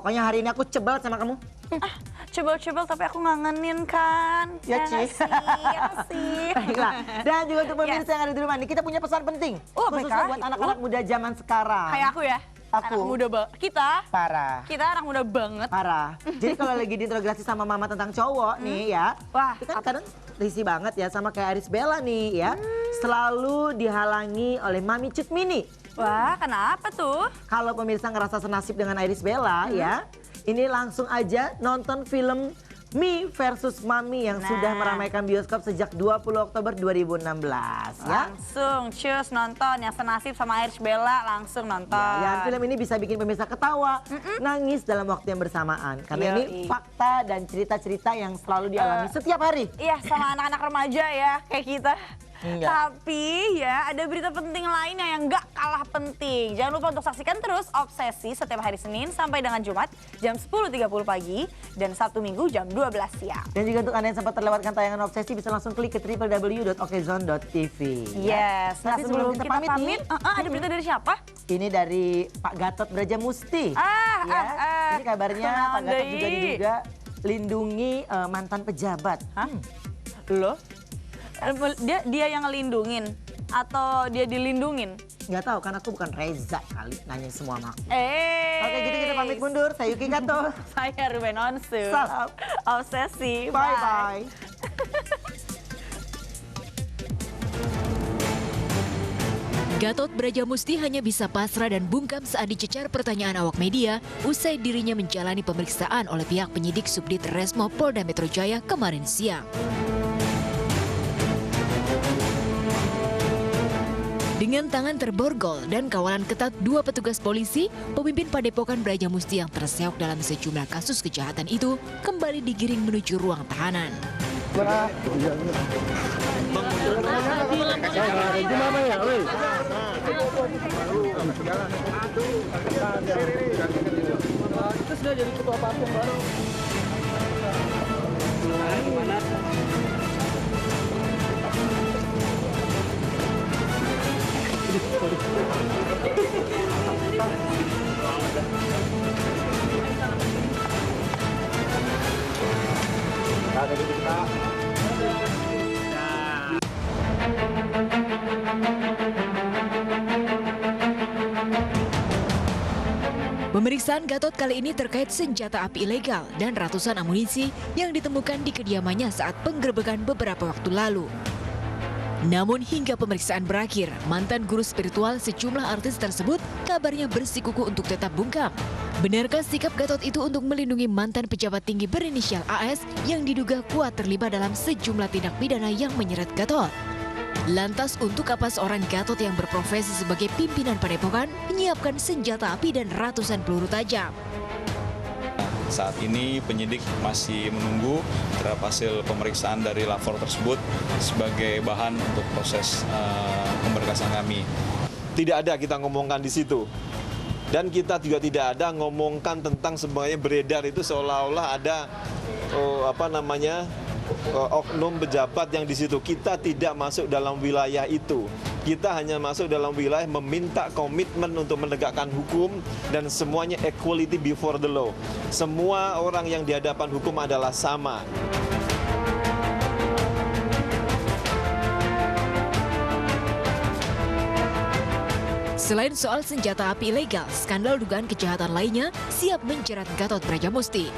Pokoknya hari ini aku cebal sama kamu. Cebol-cebol tapi aku ngangenin kan. Ya, nggak Ci. sih? Ya nggak sih? Baiklah. Dan juga untuk pemirsa yang ada di rumah nih, kita punya pesan penting. Oh, khususnya baiklah. buat anak-anak muda zaman sekarang. Kayak aku ya? Aku. Anak muda kita Parah. anak muda banget. Parah. Jadi kalau lagi diinterogasi sama mama tentang cowok nih ya. Wah, itu kan kadang risih banget ya sama kayak Aris Bella nih ya. Selalu dihalangi oleh Mami Cut Mini. Wah, kenapa tuh? Kalau pemirsa ngerasa senasib dengan Iris Bella ya, ini langsung aja nonton film Me versus Mami yang sudah meramaikan bioskop sejak 20 Oktober 2016 ya. Langsung cus nonton yang senasib sama Irish Bella, langsung nonton. Ya, film ini bisa bikin pemirsa ketawa, nangis dalam waktu yang bersamaan. Karena ini fakta dan cerita-cerita yang selalu dialami setiap hari. Iya, sama anak-anak remaja ya, kayak kita. Enggak. Tapi ya ada berita penting lainnya yang gak kalah penting. Jangan lupa untuk saksikan terus Obsesi setiap hari Senin sampai dengan Jumat jam 10.30 pagi dan Sabtu Minggu jam 12 siang. Dan juga untuk Anda yang sempat terlewatkan tayangan Obsesi bisa langsung klik ke www.okezone.tv. Yes. Tapi sebelum kita pamit nih, ada berita dari siapa? ini dari Pak Gatot Brajamusti. Ini kabarnya Pak Gatot juga diduga lindungi mantan pejabat. Loh? Dia yang ngelindungin atau dia dilindungin? Nggak tahu kan aku bukan Reza kali nanya semua sama aku. Oke gitu kita pamit Pamit mundur. Saya Yuki Kato. Saya Ruben Onsu. Salam. Obsesi. Bye-bye. Gatot Brajamusti hanya bisa pasrah dan bungkam saat dicecar pertanyaan awak media usai dirinya menjalani pemeriksaan oleh pihak penyidik Subdit Resmo Polda Metro Jaya kemarin siang. Dengan tangan terborgol dan kawalan ketat dua petugas polisi, pemimpin Padepokan Brajamusti yang terseok dalam sejumlah kasus kejahatan itu kembali digiring menuju ruang tahanan. Itu sudah jadi ketua parpol baru. Pemeriksaan Gatot kali ini terkait senjata api ilegal dan ratusan amunisi yang ditemukan di kediamannya saat penggerebekan beberapa waktu lalu. Namun hingga pemeriksaan berakhir, mantan guru spiritual sejumlah artis tersebut kabarnya bersikukuh untuk tetap bungkam. Benarkah sikap Gatot itu untuk melindungi mantan pejabat tinggi berinisial AS yang diduga kuat terlibat dalam sejumlah tindak pidana yang menyeret Gatot? Lantas untuk apa seorang Gatot yang berprofesi sebagai pimpinan Padepokan menyiapkan senjata api dan ratusan peluru tajam? Saat ini penyidik masih menunggu terhadap hasil pemeriksaan dari lapor tersebut sebagai bahan untuk proses pemberkasan kami. Tidak ada kita ngomongkan di situ. Dan kita juga tidak ada ngomongkan tentang sebenarnya beredar itu seolah-olah ada oknum pejabat yang di situ. Kita tidak masuk dalam wilayah itu. Kita hanya masuk dalam wilayah meminta komitmen untuk menegakkan hukum dan semuanya equality before the law. Semua orang yang di hadapan hukum adalah sama. Selain soal senjata api ilegal, skandal dugaan kejahatan lainnya siap menjerat Gatot Brajamusti.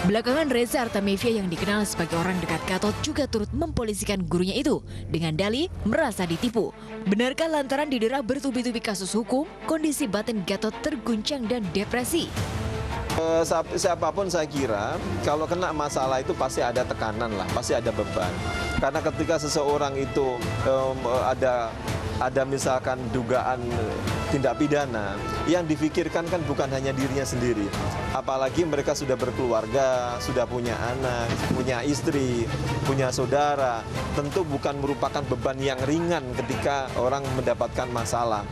Belakangan Reza Artamevia yang dikenal sebagai orang dekat Gatot juga turut mempolisikan gurunya itu dengan dalih merasa ditipu. Benarkah lantaran didera bertubi-tubi kasus hukum, kondisi batin Gatot terguncang dan depresi? Siapapun saya kira kalau kena masalah itu pasti ada tekanan lah, pasti ada beban. Karena ketika seseorang itu ada misalkan dugaan tindak pidana, yang difikirkan kan bukan hanya dirinya sendiri. Apalagi mereka sudah berkeluarga, sudah punya anak, punya istri, punya saudara. Tentu bukan merupakan beban yang ringan ketika orang mendapatkan masalah.